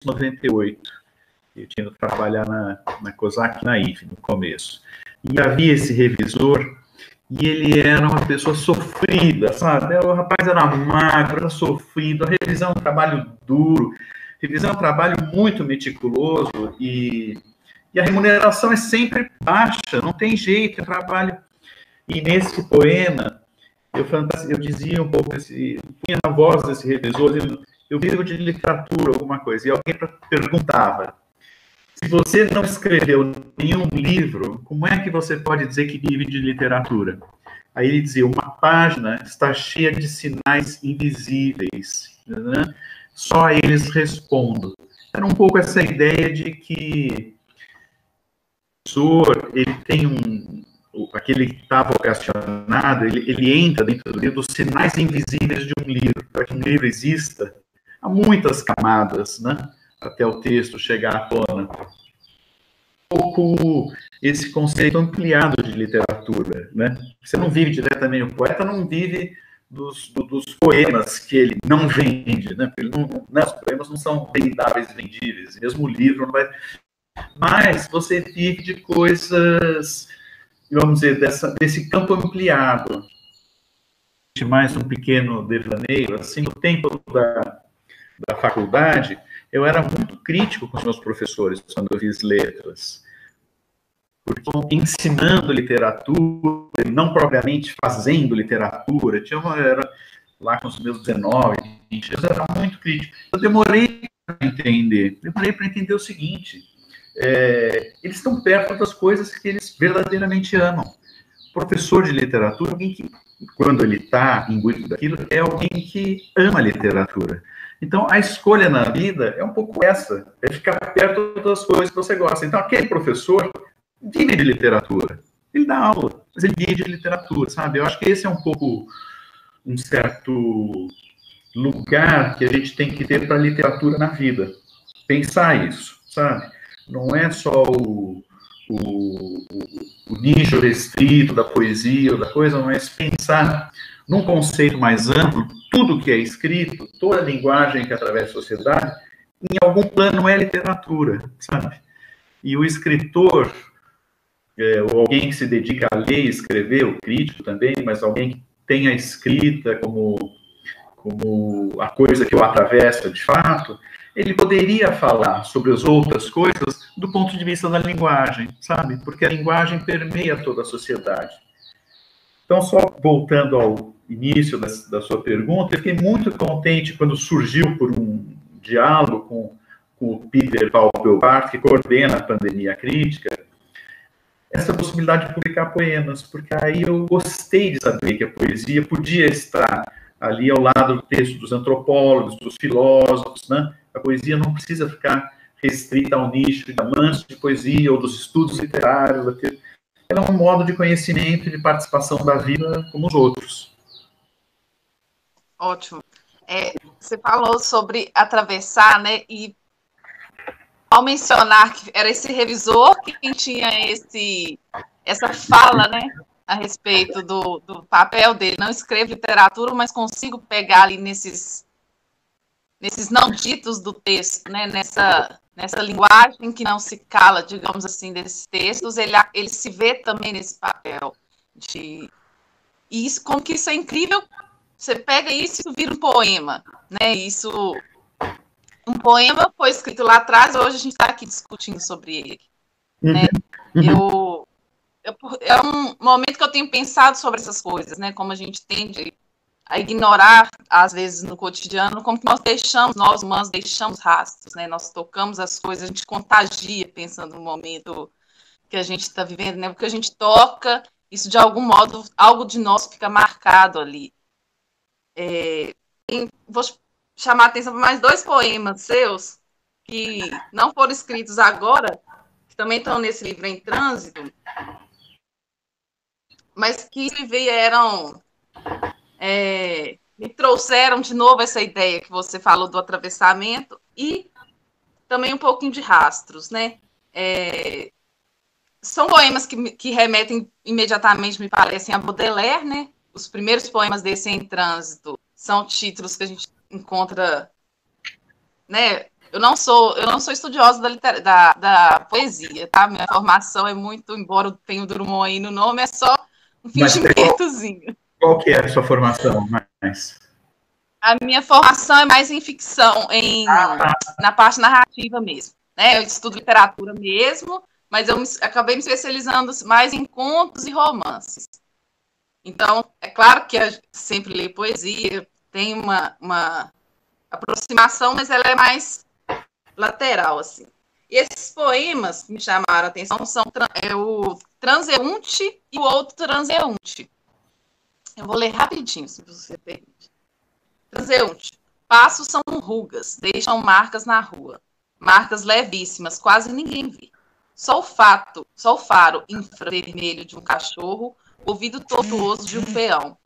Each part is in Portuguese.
1998. Eu tinha ido trabalhar na COSAC Naif, no começo. E havia esse revisor, e ele era uma pessoa sofrida, sabe? O rapaz era magro, era sofrido, a revisão é um trabalho duro, revisão é um trabalho muito meticuloso, e a remuneração é sempre baixa, não tem jeito, é trabalho. E nesse poema, eu dizia um pouco, punha na voz desse revisor, eu vivo de literatura, alguma coisa, e alguém perguntava, se você não escreveu nenhum livro, como é que você pode dizer que vive de literatura? Aí ele dizia, uma página está cheia de sinais invisíveis, né? Só a eles respondo. Era um pouco essa ideia de que o professor, ele tem aquele que está vocacionado, ele entra dentro do livro dos sinais invisíveis de um livro. Para que um livro exista, há muitas camadas, né? Até o texto chegar à tona. Um pouco esse conceito ampliado de literatura, né? Você não vive diretamente, o poeta não vive dos poemas que ele não vende, né? Ele os poemas não são vendáveis, vendíveis, mesmo o livro não vai... Mas você vive de coisas, vamos dizer, desse campo ampliado. Mais um pequeno devaneio, assim, no tempo da faculdade, eu era muito crítico com os meus professores quando eu fiz letras, porque ensinando literatura, não propriamente fazendo literatura, era lá com os meus 19, 20 anos, eu era muito crítico. Eu demorei para entender o seguinte, eles estão perto das coisas que eles verdadeiramente amam. Professor de literatura, alguém que, quando ele está imbuído daquilo, é alguém que ama a literatura. Então, a escolha na vida é um pouco essa, é ficar perto das coisas que você gosta. Então, aquele professor vive de literatura. Ele dá aula, mas ele vive de literatura, sabe? Eu acho que esse é um pouco um certo lugar que a gente tem que ter para a literatura na vida. Pensar isso, sabe? Não é só o nicho restrito da poesia ou da coisa, mas pensar num conceito mais amplo, tudo que é escrito, toda a linguagem que atravessa a sociedade, em algum plano é literatura, sabe? E o escritor, ou alguém que se dedica a ler e escrever, o crítico também, mas alguém que tem a escrita como a coisa que o atravessa de fato, ele poderia falar sobre as outras coisas do ponto de vista da linguagem, sabe? Porque a linguagem permeia toda a sociedade. Então, só voltando ao início da sua pergunta, eu fiquei muito contente quando surgiu por um diálogo com o Peter Paul-Bart, que coordena a Pandemia Crítica, essa possibilidade de publicar poemas, porque aí eu gostei de saber que a poesia podia estar ali ao lado do texto dos antropólogos, dos filósofos, né? A poesia não precisa ficar restrita ao nicho de amantes de poesia ou dos estudos literários. Ela é um modo de conhecimento e de participação da vida como os outros. Ótimo. Você falou sobre atravessar, né? E ao mencionar que era esse revisor quem tinha essa fala, né? A respeito do papel dele. Não escrevo literatura, mas consigo pegar ali nesses não ditos do texto, né? Nessa linguagem que não se cala, digamos assim, desses textos, ele se vê também nesse papel. E isso, como que isso é incrível, você pega isso e vira um poema, né? Um poema foi escrito lá atrás, hoje a gente está aqui discutindo sobre ele. Né? É um momento que eu tenho pensado sobre essas coisas, né? Como a gente tende a ignorar, às vezes, no cotidiano, como que nós humanos deixamos rastros, né? Nós tocamos as coisas, a gente contagia pensando no momento que a gente está vivendo, né? Porque a gente toca, isso de algum modo, algo de nós fica marcado ali. Vou chamar a atenção para mais 2 poemas seus, que não foram escritos agora, que também estão nesse livro Em Trânsito, mas que vieram... me trouxeram de novo essa ideia que você falou do atravessamento e também um pouquinho de rastros, né? São poemas que remetem imediatamente, me parecem, a Baudelaire, né? Os primeiros poemas desse Em Trânsito são títulos que a gente encontra, né, eu não sou estudiosa da poesia, tá? Minha formação é muito, embora tenha o Drummond aí no nome, é só um fingimentozinho. Qual que é a sua formação mais? A minha formação é mais em ficção, na parte narrativa mesmo. Né? Eu estudo literatura mesmo, mas eu acabei me especializando mais em contos e romances. Então, é claro que eu sempre leio poesia, tem uma aproximação, mas ela é mais lateral, assim. E esses poemas que me chamaram a atenção são o Transeunte e o Outro Transeunte. Eu vou ler rapidinho, se você permite. Transeunte. Passos são rugas, deixam marcas na rua. Marcas levíssimas, quase ninguém vê. Só o faro infravermelho de um cachorro, ouvido tortuoso de um peão.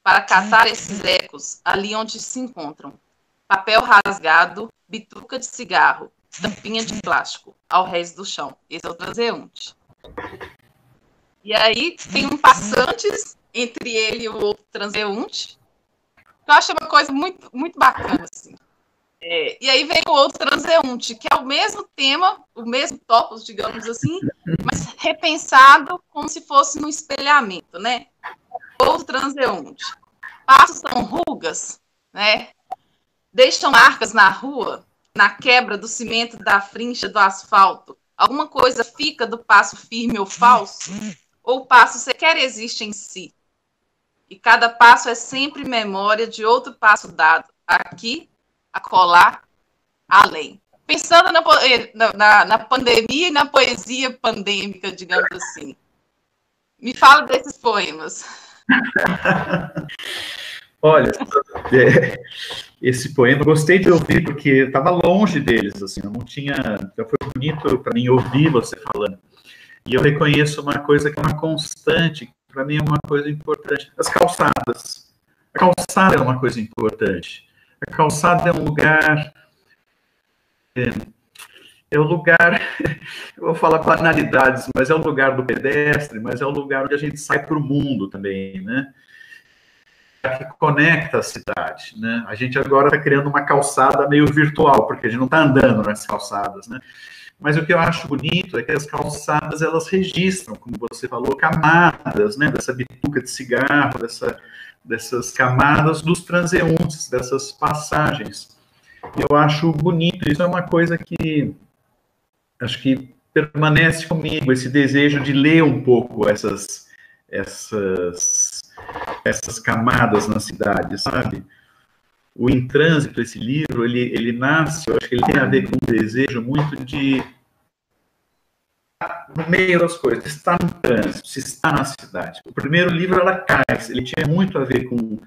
Para catar esses ecos, ali onde se encontram. Papel rasgado, bituca de cigarro, tampinha de plástico, ao rés do chão. Esse é o transeunte. E aí tem um passantes entre ele e o outro transeunte. Eu acho uma coisa muito, muito bacana, assim. E aí vem o outro transeunte, que é o mesmo tema, o mesmo topos, digamos assim, mas repensado como se fosse no espelhamento, né? Outro transeunte. Passos são rugas, né? Deixam marcas na rua, na quebra do cimento, da frincha, do asfalto. Alguma coisa fica do passo firme ou falso? Ou o passo sequer existe em si? E cada passo é sempre memória de outro passo dado, aqui, acolá, além. Pensando na pandemia e na poesia pandêmica, digamos assim. Me fala desses poemas. Olha, esse poema eu gostei de ouvir porque eu estava longe deles, assim, eu não tinha, então foi bonito para mim ouvir você falando. E eu reconheço uma coisa que é uma constante, para mim é uma coisa importante, as calçadas. A calçada é uma coisa importante. A calçada é um lugar, é o lugar, eu vou falar banalidades, mas é o lugar do pedestre, mas é o lugar onde a gente sai para o mundo também, né? Que conecta a cidade, né? A gente agora está criando uma calçada meio virtual, porque a gente não está andando nas calçadas, né? Mas o que eu acho bonito é que as calçadas, elas registram, como você falou, camadas, né? Dessa bituca de cigarro, dessas camadas dos transeuntes, dessas passagens. Eu acho bonito, isso é uma coisa que acho que permanece comigo, esse desejo de ler um pouco essas camadas na cidade, sabe? O Em Trânsito, esse livro, ele nasce, eu acho que ele tem a ver com um desejo muito de no meio das coisas, estar no trânsito, se está na cidade. O primeiro livro era Cais, ele tinha muito a ver com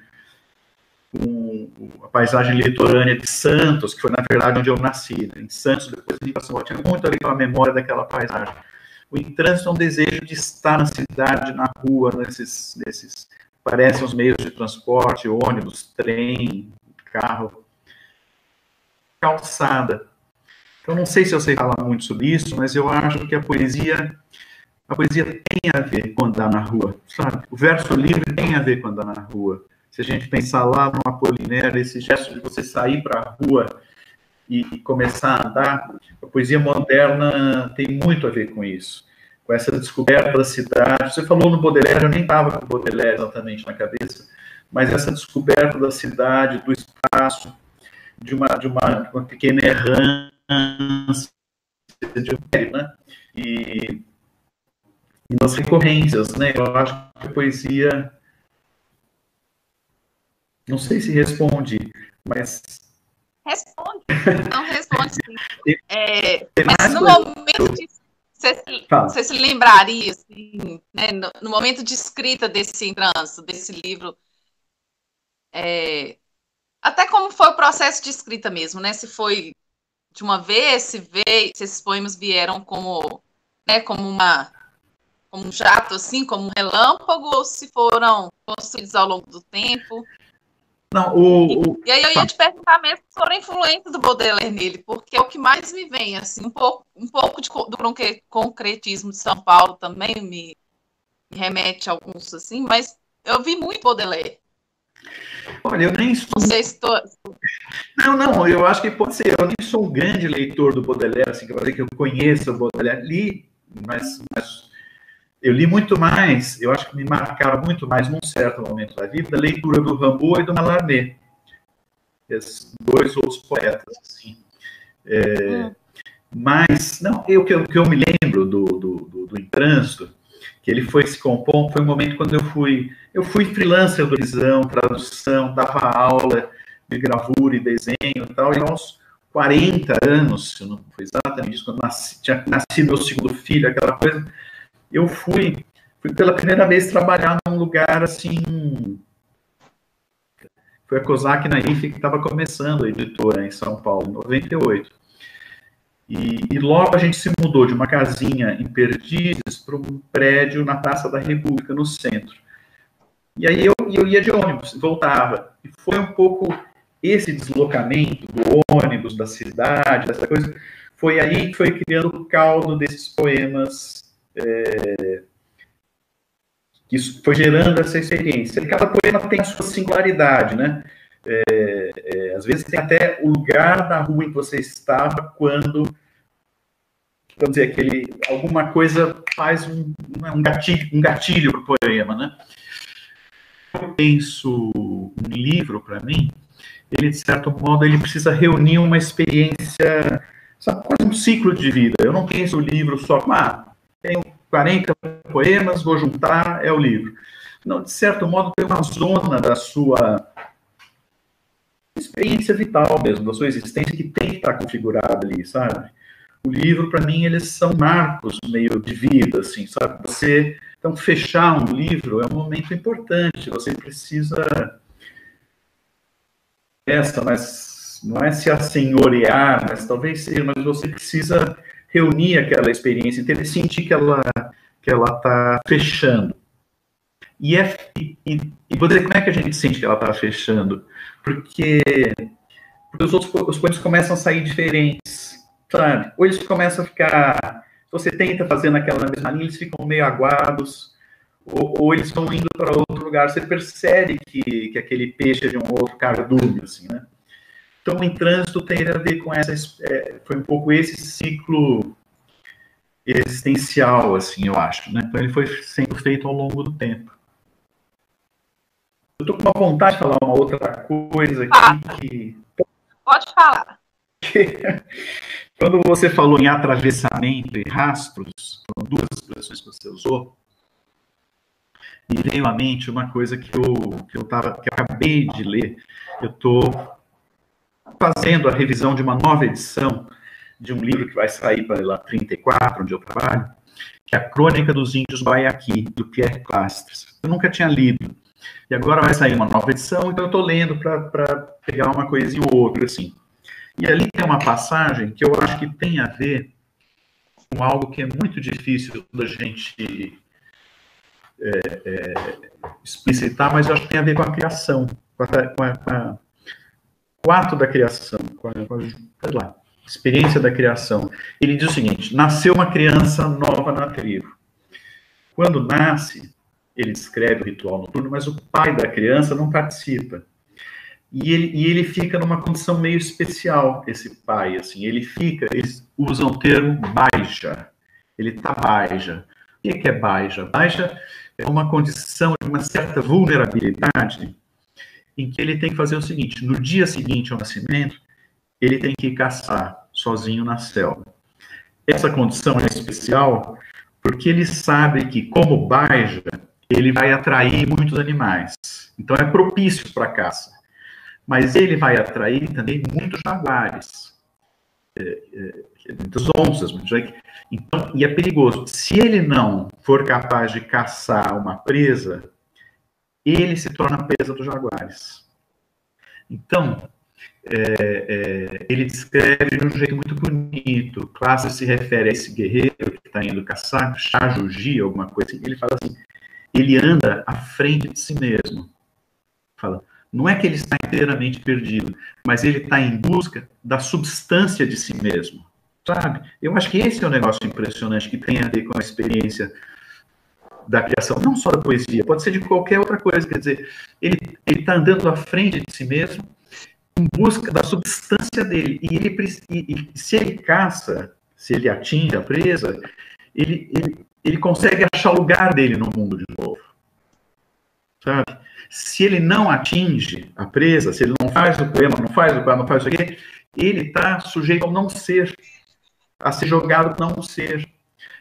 a paisagem litorânea de Santos, que foi, na verdade, onde eu nasci. Em Santos, depois de São Paulo, tinha muito a ver com a memória daquela paisagem. O Em Trânsito é um desejo de estar na cidade, na rua, parecem os meios de transporte, ônibus, trem, carro, calçada. Eu não sei se eu sei falar muito sobre isso, mas eu acho que a poesia tem a ver com andar na rua, sabe? O verso livre tem a ver com andar na rua. Se a gente pensar lá no Apolinero, esse gesto de você sair para a rua e começar a andar, a poesia moderna tem muito a ver com isso, com essa descoberta da cidade. Você falou no Baudelaire, eu nem estava com o Baudelaire exatamente na cabeça, mas essa descoberta da cidade, do espaço, de uma pequena errância, né? E nas recorrências, né? Eu acho que a poesia, não sei se responde, mas... Responde. Não responde, sim. Mas no momento de... Você se lembraria, assim, né, no momento de escrita desse trânsito, desse livro, até como foi o processo de escrita mesmo, né? Se foi de uma vez, se esses poemas vieram como, né, como um jato, assim, como um relâmpago, ou se foram construídos ao longo do tempo. Não, E aí eu ia te perguntar mesmo sobre a influência do Baudelaire nele, porque é o que mais me vem, assim, um pouco do concretismo de São Paulo também me remete a alguns, assim, mas eu vi muito Baudelaire. Olha, eu nem sou... Não sei se estou... Não, eu acho que pode ser. Eu nem sou um grande leitor do Baudelaire, assim, que eu vou dizer que eu conheço o Baudelaire. Li, mas eu li muito mais, eu acho que me marcaram muito mais, num certo momento da vida, a leitura do Rimbaud e do Mallarmé. Esses dois outros poetas, assim. Mas, não, o que eu me lembro do Em Trânsito, que ele foi se compor, foi um momento quando eu fui freelancer do Visão, tradução, dava aula de gravura e desenho e tal, e aos 40 anos, se não foi exatamente isso, quando tinha nascido meu segundo filho, aquela coisa, eu fui pela primeira vez trabalhar num lugar assim. Foi a COSAC na IFE que estava começando a editora em São Paulo, em 98. E logo a gente se mudou de uma casinha em Perdizes para um prédio na Praça da República, no centro. E aí eu ia de ônibus, voltava. E foi um pouco esse deslocamento do ônibus, da cidade, dessa coisa, foi aí que foi criando o caldo desses poemas, que isso foi gerando essa experiência. E cada poema tem a sua singularidade, né? Às vezes tem até o lugar da rua em que você estava quando, vamos dizer, alguma coisa faz um gatilho para o poema, né? Eu penso um livro, para mim, ele, de certo modo, ele precisa reunir uma experiência, sabe, quase um ciclo de vida. Eu não penso o livro só, tenho 40 poemas, vou juntar, é o livro. Não, de certo modo, tem uma zona da sua experiência vital mesmo, da sua existência, que tem que estar configurada ali, sabe? O livro, para mim, eles são marcos meio de vida, assim, sabe? Então, fechar um livro é um momento importante, você precisa... mas não é se assenhorear, mas talvez seja, mas você precisa reunir aquela experiência, entender, sentir que ela está fechando. E vou dizer como é que a gente sente que ela está fechando, porque os poemas começam a sair diferentes, sabe? Ou eles começam a ficar, se você tenta fazer naquela mesma linha, eles ficam meio aguados, ou eles vão indo para outro lugar. Você percebe que aquele peixe é de um outro cardume, assim, né? Então, Em Trânsito tem a ver com foi um pouco esse ciclo existencial, assim, eu acho, né? Então, ele foi sendo feito ao longo do tempo. Eu estou com uma vontade de falar uma outra coisa aqui. Pode falar. Quando você falou em atravessamento e rastros, foram duas expressões que você usou, me veio à mente uma coisa que eu acabei de ler. Eu estou fazendo a revisão de uma nova edição de um livro que vai sair para lá 34, onde eu trabalho, que é a Crônica dos Índios Guaiaqui, do Pierre Clastres. Eu nunca tinha lido. E agora vai sair uma nova edição, então eu estou lendo para pegar uma coisinha ou outra, assim. E ali tem uma passagem que eu acho que tem a ver com algo que é muito difícil da gente explicitar, mas eu acho que tem a ver com a criação, com o ato da criação, com a experiência da criação. Ele diz o seguinte: nasceu uma criança nova na tribo. Quando nasce, ele descreve o ritual noturno, mas o pai da criança não participa. E ele fica numa condição meio especial, esse pai, assim, eles usam o termo baija, ele está baija. O que é baija? Baija é uma condição de uma certa vulnerabilidade em que ele tem que fazer o seguinte: no dia seguinte ao nascimento, ele tem que ir caçar sozinho na selva. Essa condição é especial porque ele sabe que, como baija, ele vai atrair muitos animais. Então é propício para a caça. Mas ele vai atrair também muitos jaguares, muitas onças, então, e é perigoso. Se ele não for capaz de caçar uma presa, ele se torna presa dos jaguares. Então, ele descreve de um jeito muito bonito. Classes se refere a esse guerreiro que está indo caçar, Chajuji, alguma coisa assim. Ele fala assim: ele anda à frente de si mesmo. Fala, não é que ele está inteiramente perdido, mas ele está em busca da substância de si mesmo, sabe? Eu acho que esse é um negócio impressionante que tem a ver com a experiência da criação, não só da poesia, pode ser de qualquer outra coisa, quer dizer, ele está andando à frente de si mesmo, em busca da substância dele, e se ele caça, se ele atinge a presa, ele consegue achar o lugar dele no mundo de novo, sabe? Se ele não atinge a presa, se ele não faz o poema, não faz o quadro, não faz o quê, ele está sujeito ao não ser, a ser jogado para não ser.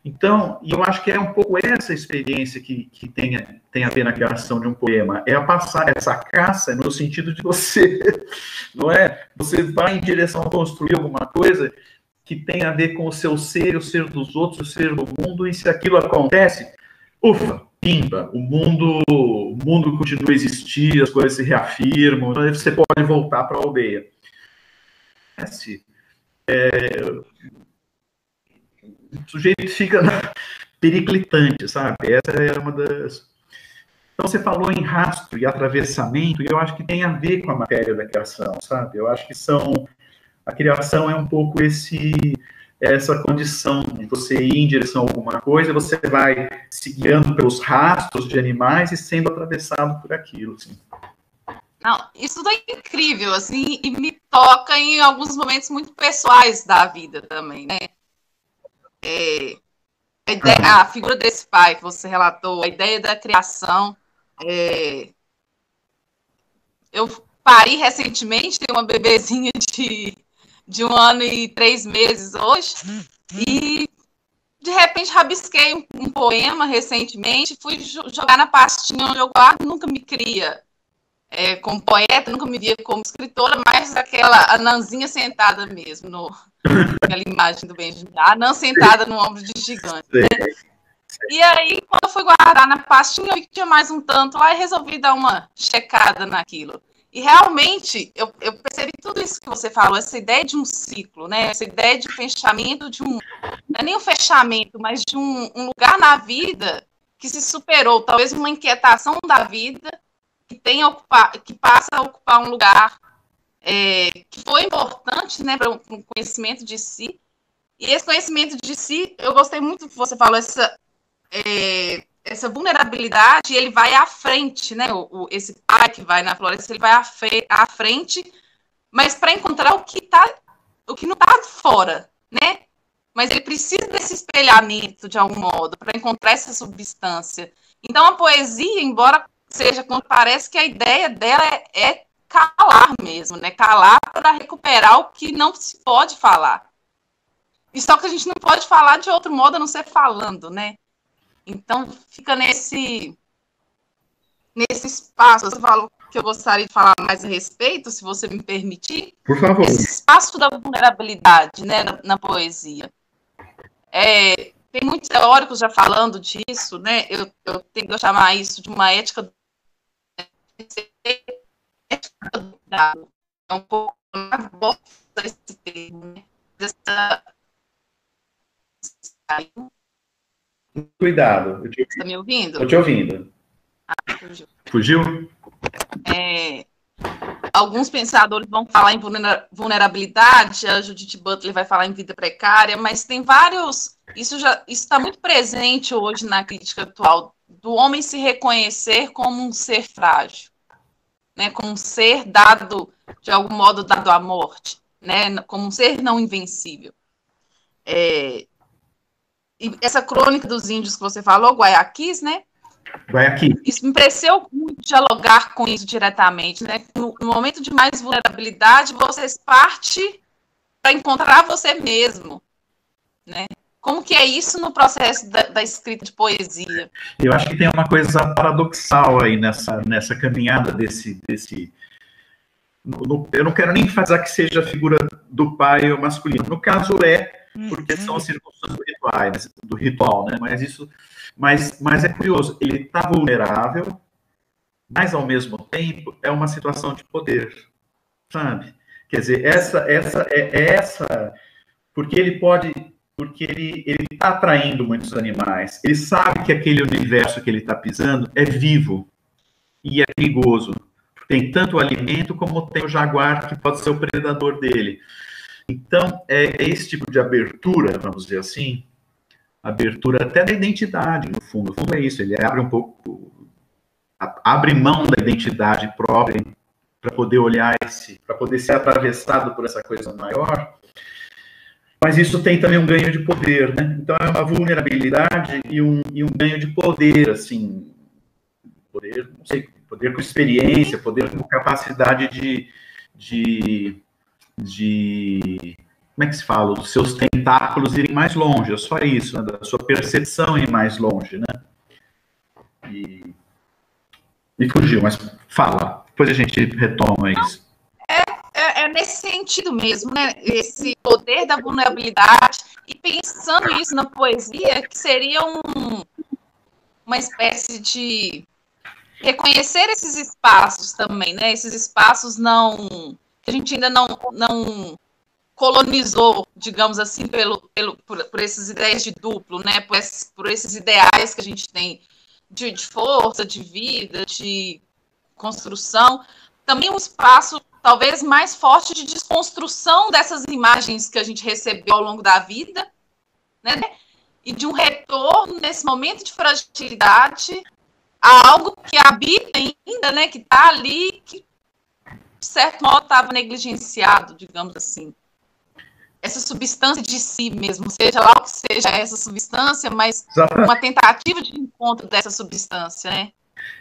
Então, eu acho que é um pouco essa experiência que tem a ver na criação de um poema, é a passar essa caça no sentido de você, não é? Você vai em direção a construir alguma coisa que tem a ver com o seu ser, o ser dos outros, o ser do mundo, e se aquilo acontece, ufa, pimba, o mundo continua a existir, as coisas se reafirmam, então você pode voltar para a aldeia. O sujeito fica periclitante, sabe? Essa é uma das... Então, você falou em rastro e atravessamento, e eu acho que tem a ver com a matéria da criação, sabe? Eu acho que a criação é um pouco essa condição de você ir em direção a alguma coisa, você vai se guiando pelos rastros de animais e sendo atravessado por aquilo, assim. Não, isso é incrível, assim, e me toca em alguns momentos muito pessoais da vida também, né? A figura desse pai que você relatou, a ideia da criação. Eu pari recentemente, tenho uma bebezinha de 1 ano e 3 meses hoje, e de repente rabisquei um poema recentemente, fui jogar na pastinha onde eu guardo, nunca me cria como poeta, nunca me via como escritora, mas aquela anãzinha sentada mesmo, aquela imagem do Benjamin, a anã sentada no ombro de gigante. Né? E aí, quando eu fui guardar na pastinha, eu vi que tinha mais um tanto lá e resolvi dar uma checada naquilo. E realmente, eu percebi tudo isso que você falou, essa ideia de um ciclo, né? Essa ideia de fechamento não é nem um fechamento, mas de um lugar na vida que se superou, talvez uma inquietação da vida que passa a ocupar um lugar que foi importante, né, para um conhecimento de si. E esse conhecimento de si, eu gostei muito do que você falou, essa vulnerabilidade, ele vai à frente, né? Esse pai que vai na floresta, ele vai à frente, mas para encontrar o que não está fora, né? Mas ele precisa desse espelhamento, de algum modo, para encontrar essa substância. Então, a poesia, embora seja quando parece que a ideia dela é calar mesmo, né? Calar para recuperar o que não se pode falar. E só que a gente não pode falar de outro modo a não ser falando, né? Então, fica nesse espaço. Você falou que eu gostaria de falar mais a respeito, se você me permitir. Por favor. Esse espaço da vulnerabilidade, né, na poesia. Tem muitos teóricos já falando disso, né? Eu tento chamar isso de uma ética é um pouco mais boa esse termo, né? Cuidado. Você está me ouvindo? Estou te ouvindo. Fugiu? Alguns pensadores vão falar em vulnerabilidade, a Judith Butler vai falar em vida precária, mas tem vários... Isso está muito presente hoje na crítica atual, do homem se reconhecer como um ser frágil, né, como um ser dado, de algum modo, dado à morte, né, como um ser não invencível. E essa crônica dos índios que você falou, Guaiaquis, né? Guaiaquis. Isso me pareceu muito dialogar com isso diretamente, né? No momento de mais vulnerabilidade, você parte para encontrar você mesmo, né? Como que é isso no processo da escrita de poesia? Eu acho que tem uma coisa paradoxal aí nessa caminhada desse eu não quero nem fazer que seja a figura do pai ou masculino. No caso porque são as circunstâncias rituais, do ritual, né? Mas é curioso, ele está vulnerável, mas ao mesmo tempo é uma situação de poder, sabe? Quer dizer, porque ele está atraindo muitos animais, ele sabe que aquele universo que ele está pisando é vivo e é perigoso. Tem tanto o alimento como tem o jaguar que pode ser o predador dele. Então, é esse tipo de abertura, vamos dizer assim, abertura até da identidade, no fundo. No fundo é isso, ele abre um pouco, abre mão da identidade própria para poder olhar para poder ser atravessado por essa coisa maior. Mas isso tem também um ganho de poder, né? Então é uma vulnerabilidade e um ganho de poder, assim, poder, não sei, poder com experiência, poder com capacidade de como é que se fala? Os seus tentáculos irem mais longe, é só isso, né? Da sua percepção ir mais longe, né? E fugiu, mas fala, depois a gente retoma isso. É nesse sentido mesmo, né? Esse poder da vulnerabilidade, e pensando isso na poesia, que seria uma espécie de reconhecer esses espaços também, né? Esses espaços que a gente ainda não colonizou, digamos assim, por essas ideias de duplo, né? Por esses ideais que a gente tem de força, de vida, de construção. Também um espaço talvez mais forte de desconstrução dessas imagens que a gente recebeu ao longo da vida, né? E de um retorno nesse momento de fragilidade a algo que habita ainda, né? Que está ali, que de certo modo estava negligenciado, digamos assim. Essa substância de si mesmo, seja lá o que seja essa substância, mas uma tentativa de encontro dessa substância, né?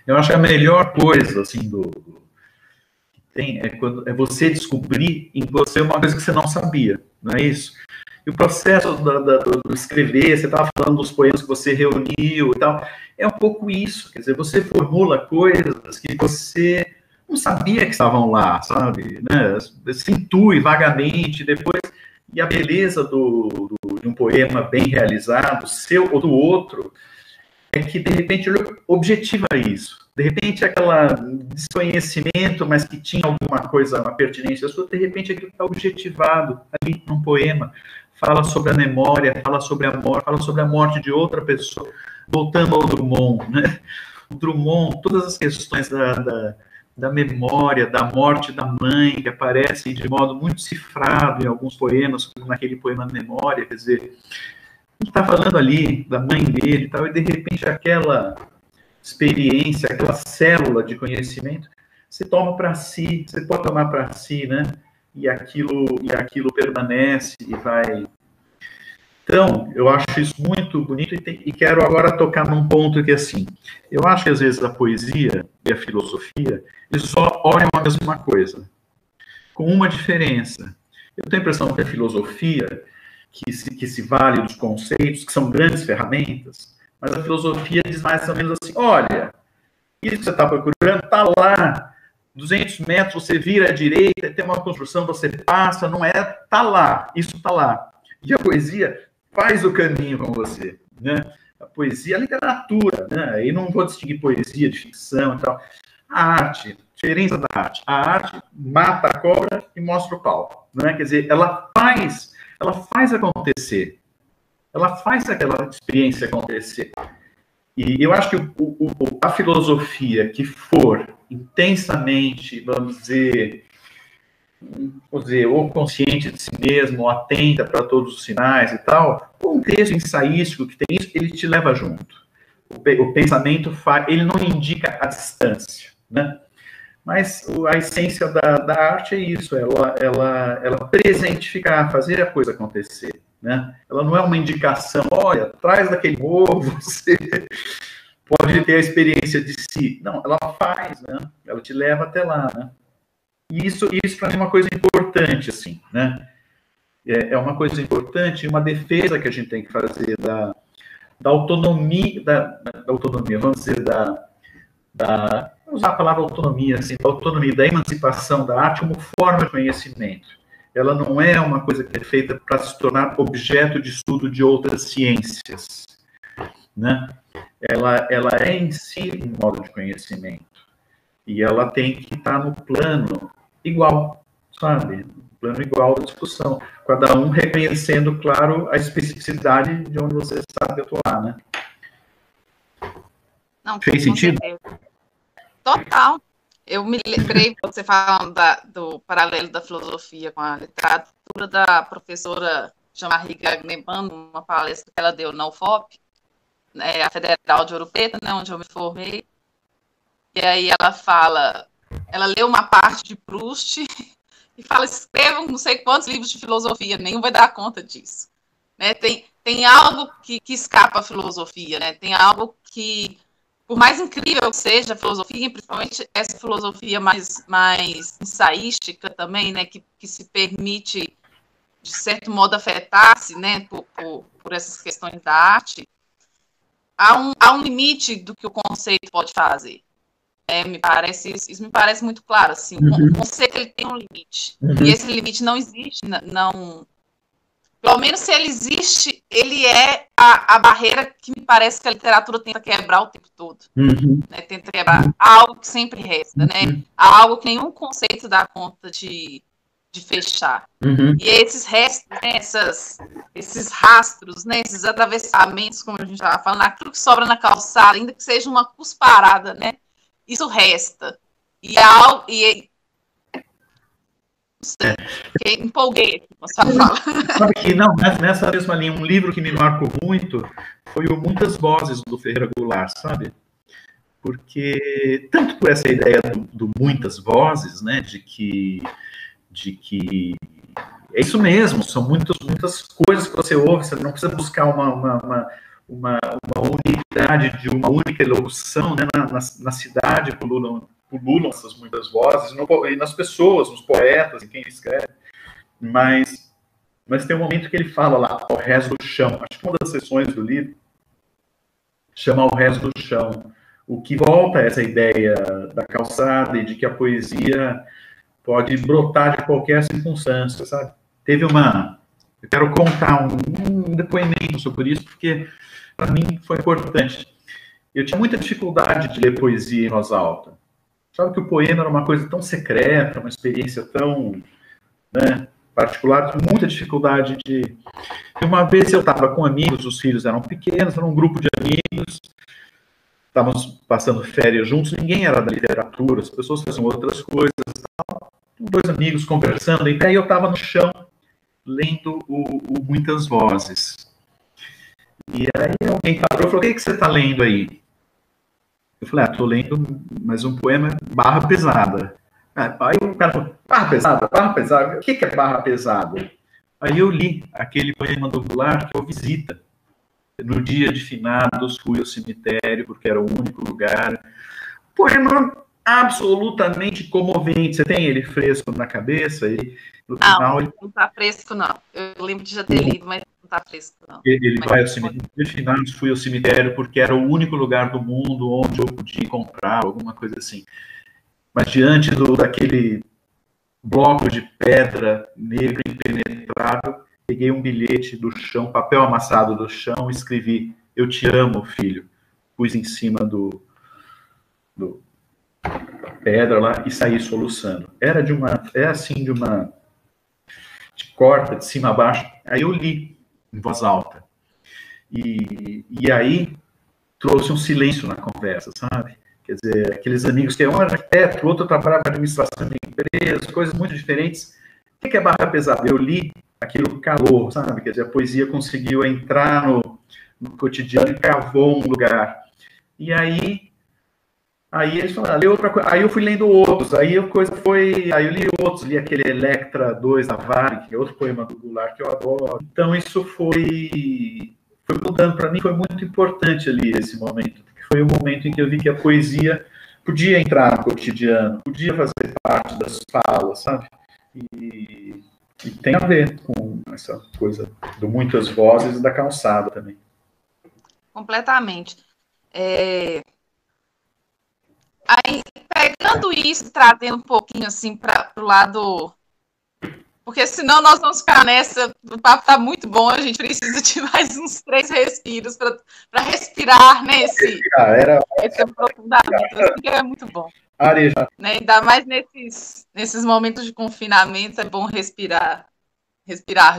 Eu acho que a melhor coisa, assim, é você descobrir em você uma coisa que você não sabia, não é isso? E o processo do escrever, você estava falando dos poemas que você reuniu e tal, é um pouco isso, quer dizer, você formula coisas que você não sabia que estavam lá, sabe? Né? Você intui vagamente, depois, e a beleza de um poema bem realizado, seu ou do outro, é que, de repente, ele objetiva isso. De repente, aquele desconhecimento, mas que tinha alguma coisa, uma pertinência sua, de repente, aquilo está objetivado ali num poema. Fala sobre a memória, fala sobre a morte, fala sobre a morte de outra pessoa. Voltando ao Drummond, né? O Drummond, todas as questões da memória, da morte da mãe, que aparecem de modo muito cifrado em alguns poemas, como naquele poema Memória, quer dizer, ele está falando ali da mãe dele e tal, e de repente aquela experiência, aquela célula de conhecimento, você toma para si, você pode tomar para si, né? E aquilo permanece e vai. Então, eu acho isso muito bonito e quero agora tocar num ponto que, assim, eu acho que às vezes a poesia e a filosofia, eles só olham a mesma coisa, com uma diferença. Eu tenho a impressão que a filosofia, que se vale dos conceitos, que são grandes ferramentas, mas a filosofia diz mais ou menos assim, olha, isso que você está procurando está lá, 200 metros, você vira à direita, tem uma construção, você passa, não é, está lá, isso está lá. E a poesia faz o caminho com você, né? A poesia, a literatura, né? Aí não vou distinguir poesia de ficção e tal. A arte, diferença da arte. A arte mata a cobra e mostra o pau, né? Quer dizer, ela faz acontecer. Ela faz aquela experiência acontecer. E eu acho que a filosofia que for intensamente, vamos dizer, ou consciente de si mesmo, ou atenta para todos os sinais e tal, um texto ensaístico que tem isso, ele te leva junto. O pensamento, ele não indica a distância, né? Mas a essência da arte é isso, ela presentificar, fazer a coisa acontecer, né? Ela não é uma indicação, olha, atrás daquele morro você pode ter a experiência de si. Não, ela faz, né? Ela te leva até lá, né? E isso para mim é uma coisa importante, assim, né? É uma coisa importante, uma defesa que a gente tem que fazer da autonomia, da autonomia, vamos dizer, vou usar a palavra autonomia, assim, da autonomia, da emancipação da arte como forma de conhecimento. Ela não é uma coisa que é feita para se tornar objeto de estudo de outras ciências, né? Ela é em si um modo de conhecimento. E ela tem que estar no plano igual, sabe? No plano igual da discussão. Cada um reconhecendo, claro, a especificidade de onde você sabe atuar, né? Não, fez sentido? Total. Eu me lembrei, você falando do paralelo da filosofia com a literatura, da professora chama Marie Gagneman, uma palestra que ela deu na UFOP, né, a Federal de Ouro Preto, né, onde eu me formei. E aí ela leu uma parte de Proust e fala, escrevam não sei quantos livros de filosofia, nenhum vai dar conta disso. Né? Tem algo que escapa à filosofia, né? Tem algo que, por mais incrível que seja a filosofia, principalmente essa filosofia mais ensaística também, né? Que se permite, de certo modo, afetar-se, né? Por essas questões da arte, há um limite do que o conceito pode fazer. Isso me parece muito claro. Assim, o conceito ele tem um limite. E esse limite não existe. Pelo menos se ele existe, ele é a barreira que me parece que a literatura tenta quebrar o tempo todo. Né? Tenta quebrar algo que sempre resta. Né? Algo que nenhum conceito dá conta de fechar. E esses restos, né? esses rastros, né? Esses atravessamentos, como a gente estava falando, aquilo que sobra na calçada, ainda que seja uma cusparada, né? Isso resta. Empolguei com a sua fala. Sabe que, não, nessa mesma linha, um livro que me marcou muito foi o Muitas Vozes, do Ferreira Goulart, sabe? Porque, tanto por essa ideia do muitas vozes, né, de que é isso mesmo, são muitas coisas que você ouve, você não precisa buscar uma unidade de uma única elocução, né? Na cidade pululam essas muitas vozes, e nas pessoas, nos poetas, em quem escreve, mas tem um momento que ele fala lá, ao resto do chão, acho que uma das sessões do livro chama Ao Resto do Chão, o que volta a essa ideia da calçada e de que a poesia pode brotar de qualquer circunstância, sabe? Eu quero contar um depoimento sobre isso, porque para mim foi importante. Eu tinha muita dificuldade de ler poesia em voz alta. Sabe que o poema era uma coisa tão secreta, uma experiência tão, né, particular, tinha muita dificuldade de... E uma vez eu estava com amigos, os filhos eram pequenos, era um grupo de amigos, estávamos passando férias juntos, ninguém era da literatura, as pessoas faziam outras coisas, dois amigos conversando, e aí eu estava no chão, lendo o Muitas Vozes. E aí alguém parou e falou, o que você está lendo aí? Eu falei, estou lendo mais um poema, Barra Pesada. Aí o cara falou, Barra Pesada? O que é Barra Pesada? Aí eu li aquele poema do Goulart que é o Visita. No dia de finados fui ao cemitério, porque era o único lugar. Poema absolutamente comovente. Você tem ele fresco na cabeça? No final, não está fresco, não. Eu lembro de já ter lido, mas não está fresco, não. Ele vai ao cemitério. No final, fui ao cemitério porque era o único lugar do mundo onde eu podia comprar, alguma coisa assim. Mas diante daquele bloco de pedra negro impenetrável, peguei um bilhete do chão, papel amassado do chão, escrevi, eu te amo, filho. Pus em cima da pedra lá e saí soluçando. De corta, de cima a baixo. Aí eu li em voz alta. E aí trouxe um silêncio na conversa, sabe? Quer dizer, aqueles amigos que um era arquiteto, o outro trabalhava na administração de empresas, coisas muito diferentes. O que é Barra Pesada? Eu li aquilo calor, sabe? Quer dizer, a poesia conseguiu entrar no cotidiano e cavou um lugar. E aí eles falaram, lê outra coisa. Aí eu fui lendo outros. Aí eu li outros, li aquele Electra 2 da Varig, que é outro poema do Goulart que eu adoro. Então isso foi mudando para mim, foi muito importante ali esse momento, porque foi o momento em que eu vi que a poesia podia entrar no cotidiano, podia fazer parte das falas, sabe? E tem a ver com essa coisa do Muitas Vozes e da calçada também. Completamente. Aí, pegando isso, trazendo um pouquinho assim para o lado... Porque senão nós vamos ficar nessa... O papo está muito bom, a gente precisa de mais uns 3 respiros para respirar, né? Esse aprofundamento, assim, que é muito bom. Né? Ainda mais nesses momentos de confinamento, é bom respirar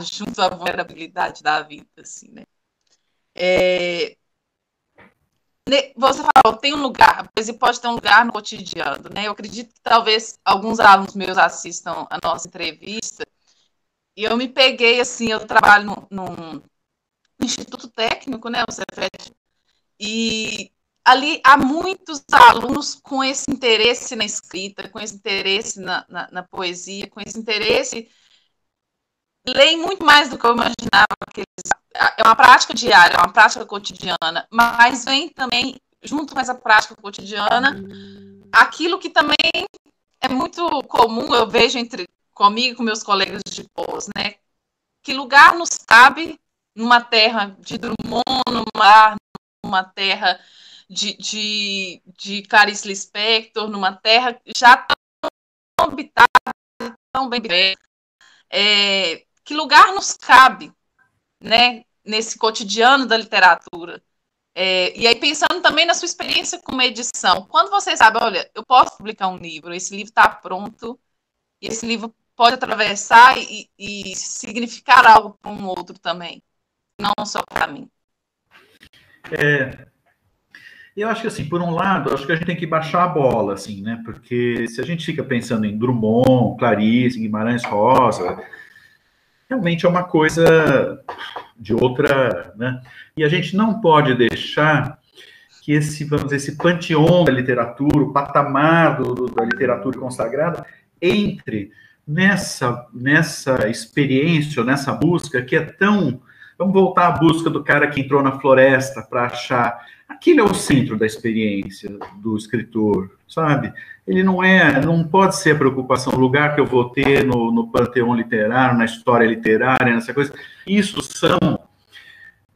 junto à vulnerabilidade da vida, assim, né? Você falou, tem um lugar, a poesia pode ter um lugar no cotidiano, né? Eu acredito que talvez alguns alunos meus assistam a nossa entrevista eu me peguei, assim, eu trabalho num instituto técnico, né, o Cefet, e ali há muitos alunos com esse interesse na escrita, com esse interesse na poesia, com esse interesse, leem muito mais do que eu imaginava. É uma prática diária, é uma prática cotidiana, mas vem também, junto com essa prática cotidiana, aquilo que também é muito comum, eu vejo comigo e com meus colegas de pós, né? Que lugar nos cabe numa terra de Drummond, numa terra de Clarice Lispector, numa terra já tão habitada, tão bem vivida. Que lugar nos cabe, né, nesse cotidiano da literatura? E aí, pensando também na sua experiência com uma edição, quando você sabe, olha, eu posso publicar um livro, esse livro está pronto, e esse livro pode atravessar e significar algo para um outro também, não só para mim. Eu acho que, assim, por um lado, acho que a gente tem que baixar a bola, assim, né? Porque se a gente fica pensando em Drummond, Clarice, Guimarães Rosa, realmente é uma coisa de outra, né? E a gente não pode deixar que vamos dizer, esse panteão da literatura, o patamar da literatura consagrada, entre nessa experiência, nessa busca que é tão... Vamos voltar à busca do cara que entrou na floresta para achar... Aquilo é o centro da experiência do escritor, sabe? Ele não pode ser a preocupação, o lugar que eu vou ter no panteão literário, na história literária, nessa coisa. Isso são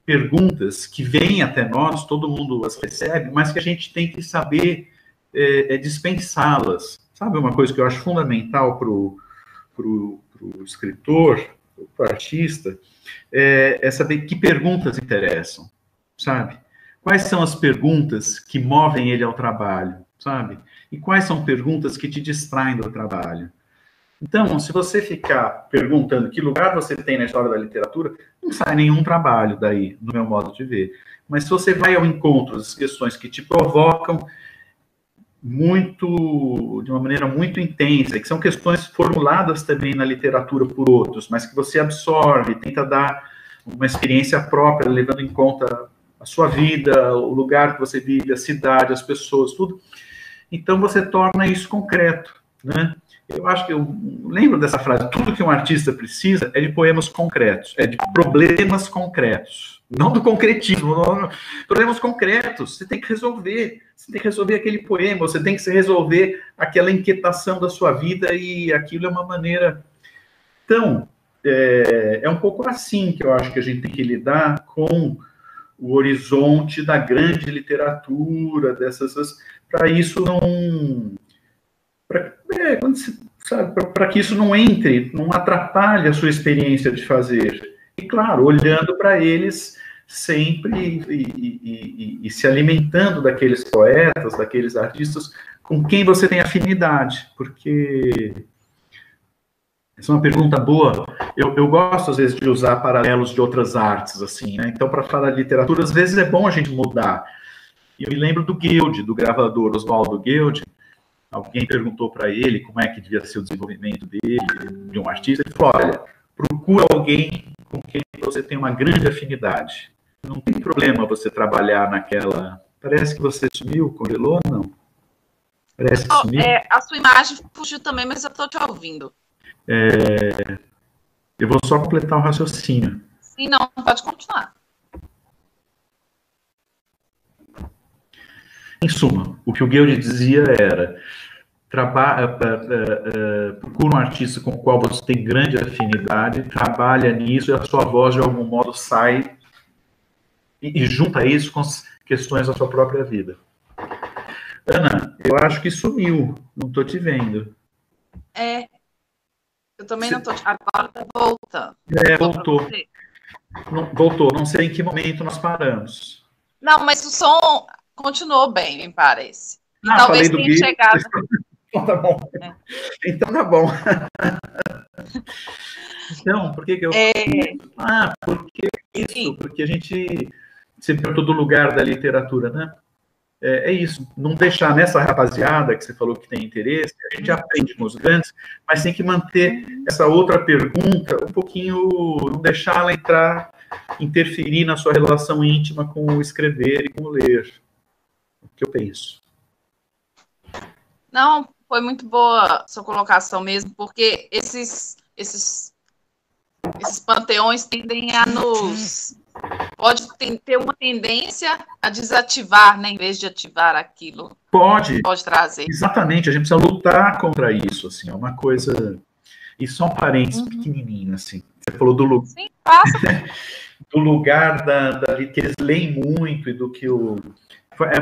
perguntas que vêm até nós, todo mundo as recebe, mas que a gente tem que saber dispensá-las. Sabe uma coisa que eu acho fundamental para o escritor, para o artista, é saber que perguntas interessam, sabe? Quais são as perguntas que movem ele ao trabalho, sabe? E quais são perguntas que te distraem do trabalho? Então, se você ficar perguntando que lugar você tem na história da literatura, não sai nenhum trabalho daí, no meu modo de ver. Mas se você vai ao encontro das questões que te provocam de uma maneira muito intensa, que são questões formuladas também na literatura por outros, mas que você absorve, tenta dar uma experiência própria, levando em conta a sua vida, o lugar que você vive, a cidade, as pessoas, tudo. Então, você torna isso concreto, né? Eu acho que eu lembro dessa frase, tudo que um artista precisa é de poemas concretos, é de problemas concretos, não do concretismo, não, problemas concretos, você tem que resolver aquele poema, você tem que resolver aquela inquietação da sua vida, e aquilo é uma maneira... Então, é um pouco assim que eu acho que a gente tem que lidar com o horizonte da grande literatura, para isso não... para que isso não entre, não atrapalhe a sua experiência de fazer. E, claro, olhando para eles sempre e se alimentando daqueles poetas, daqueles artistas com quem você tem afinidade, porque essa é uma pergunta boa. Eu gosto, às vezes, de usar paralelos de outras artes, assim, né? Então, para falar de literatura, às vezes é bom a gente mudar. E eu me lembro do Guild, do gravador Oswaldo Guild. Alguém perguntou para ele como é que devia ser o desenvolvimento dele, de um artista. Ele falou, olha, procura alguém com quem você tem uma grande afinidade. Não tem problema você trabalhar naquela... Parece que você sumiu, congelou ou não? Parece que sumiu. A sua imagem fugiu também, mas eu estou te ouvindo. Eu vou só completar o raciocínio. Sim, não, pode continuar. Em suma, o que o Guild dizia era: procura um artista com o qual você tem grande afinidade, trabalha nisso e a sua voz, de algum modo, sai e junta isso com as questões da sua própria vida. Ana, eu acho que sumiu, não estou te vendo. Eu também não estou... Agora está voltando. Voltou. Voltou, não sei em que momento nós paramos. Não, mas o som continuou bem, me parece. E falei talvez do tenha chegado... Então tá bom. Então tá bom. Então, por que eu... porque isso, porque a gente... Você viu todo lugar da literatura, né? é isso, não deixar nessa rapaziada que você falou que tem interesse, a gente aprende com os grandes, mas tem que manter essa outra pergunta um pouquinho, não deixar ela interferir na sua relação íntima com o escrever e com o ler. O que eu penso. Não, foi muito boa sua colocação mesmo, porque esses panteões tendem a nos... Pode ter uma tendência a desativar, né, em vez de ativar aquilo. Pode trazer. Exatamente, a gente precisa lutar contra isso, assim, é uma coisa... E só um parênteses pequenininho, assim. Você falou do lugar... Sim, passa. do lugar que eles leem muito e do que o...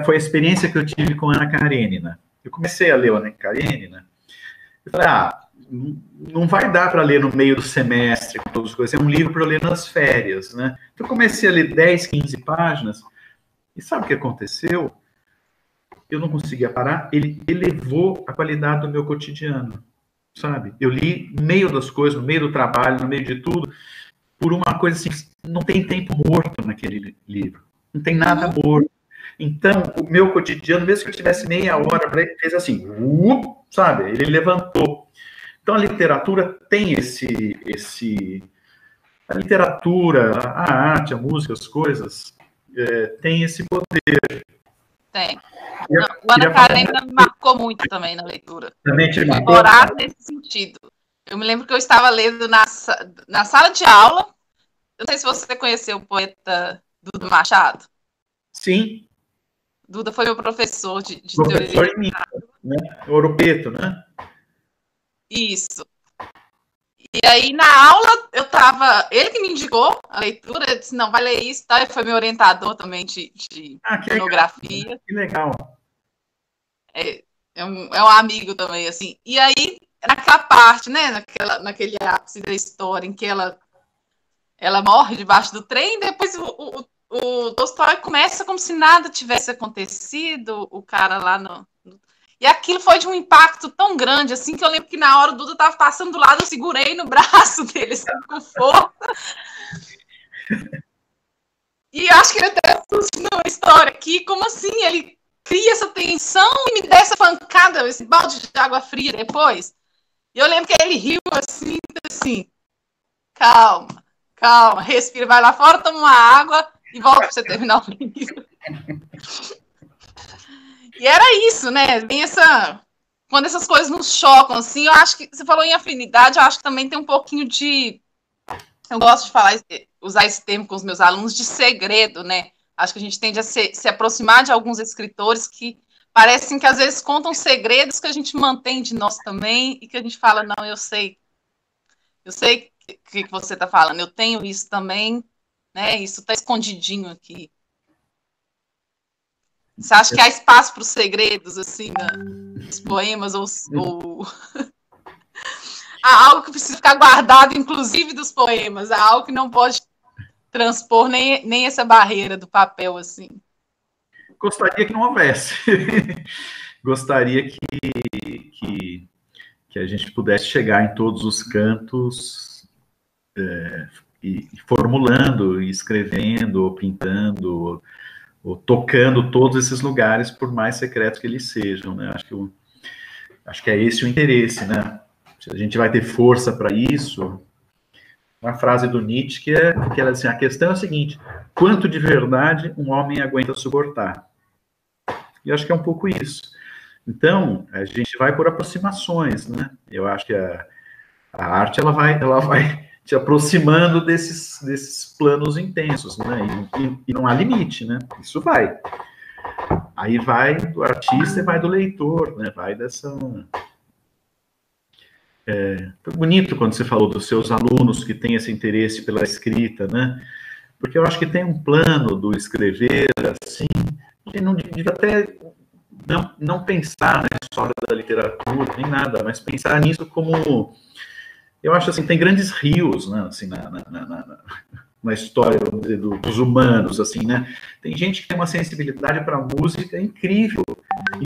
Foi a experiência que eu tive com Ana Karenina. Eu comecei a ler Ana Karenina, eu falei, não vai dar para ler no meio do semestre, com todas as coisas, é um livro para eu ler nas férias, né? Então, eu comecei a ler 10, 15 páginas, e sabe o que aconteceu? Eu não conseguia parar, ele elevou a qualidade do meu cotidiano, sabe? Eu li no meio das coisas, no meio do trabalho, no meio de tudo, por uma coisa assim, não tem tempo morto naquele livro, não tem nada morto. Então, o meu cotidiano, mesmo que eu tivesse meia hora, ele fez assim, sabe? Ele levantou. Então, a literatura tem a literatura, a arte, a música, as coisas, tem esse poder. Tem. O Ana Karenina me marcou muito também na leitura. Também te marcou? Morar nesse sentido. Eu me lembro que eu estava lendo na sala de aula. Eu não sei se você conheceu o poeta Duda Machado. Sim. Duda foi meu professor de professor em mim, né? Ouro Preto, né? Isso. E aí, na aula, ele que me indicou a leitura, eu disse, não, vai ler isso, tá? Ele foi meu orientador também de monografia. Que legal. É um amigo também, assim. E aí, naquela parte, né, naquele ápice da história em que ela morre debaixo do trem, depois o Tolstói começa como se nada tivesse acontecido, o cara lá E aquilo foi de um impacto tão grande, assim, que eu lembro que na hora o Duda estava passando do lado, eu segurei no braço dele, assim, com força. E acho que ele até assustou a história aqui, como assim ele cria essa tensão e me dá essa pancada, esse balde de água fria depois. E eu lembro que ele riu assim, calma, respira, vai lá fora, toma uma água e volta para você terminar o livro. E era isso, né? Quando essas coisas nos chocam, assim, eu acho que você falou em afinidade, eu acho que também tem um pouquinho de... Eu gosto de usar esse termo com os meus alunos, de segredo, né? Acho que a gente tende a se aproximar de alguns escritores que parecem que às vezes contam segredos que a gente mantém de nós também e que a gente fala, não, eu sei o que você está falando, eu tenho isso também, né? Isso está escondidinho aqui. Você acha que há espaço para os segredos, assim, nos poemas, ou... há algo que precisa ficar guardado, inclusive dos poemas, há algo que não pode transpor nem essa barreira do papel, assim? Gostaria que não houvesse. Gostaria que a gente pudesse chegar em todos os cantos e formulando, e escrevendo, ou pintando, ou tocando todos esses lugares, por mais secretos que eles sejam, né? Acho que é esse o interesse, né? Se a gente vai ter força para isso, uma frase do Nietzsche que era assim, a questão é a seguinte, quanto de verdade um homem aguenta suportar? E acho que é um pouco isso. Então, a gente vai por aproximações, né? Eu acho que a arte, ela vai te aproximando desses planos intensos, né? E não há limite, né? Isso vai. Aí vai do artista e vai do leitor, né? Vai dessa... Foi bonito quando você falou dos seus alunos que têm esse interesse pela escrita, né? Porque eu acho que tem um plano do escrever, assim, de até não pensar na história da literatura, nem nada, mas pensar nisso como... Eu acho assim, tem grandes rios, né, assim, na história, vamos dizer, dos humanos, assim, né? Tem gente que tem uma sensibilidade para a música incrível,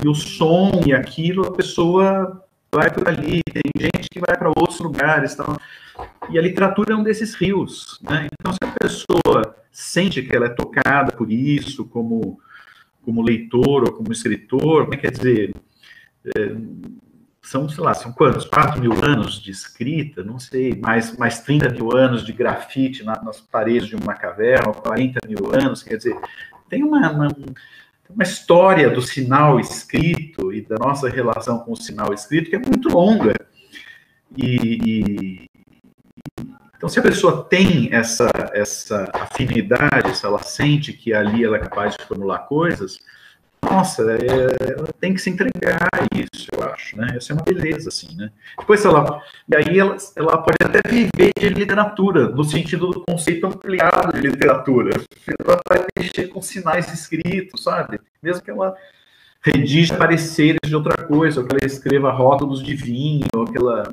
e o som e aquilo, a pessoa vai por ali, tem gente que vai para outros lugares, tal. E a literatura é um desses rios, né? Então, se a pessoa sente que ela é tocada por isso, como como leitor ou como escritor, quer dizer, são, sei lá, são quantos? 4.000 anos de escrita, não sei, mais 30.000 anos de grafite nas paredes de uma caverna, 40.000 anos, quer dizer, tem uma história do sinal escrito e da nossa relação com o sinal escrito que é muito longa. Então, se a pessoa tem essa afinidade, se ela sente que ali ela é capaz de formular coisas, nossa, ela tem que se entregar a isso, eu acho, né? Essa é uma beleza, assim, né? Depois, e aí ela pode até viver de literatura, no sentido do conceito ampliado de literatura. Ela vai mexer com sinais escritos, sabe? Mesmo que ela redija pareceres de outra coisa, ou que ela escreva rótulos de vinho, ou que ela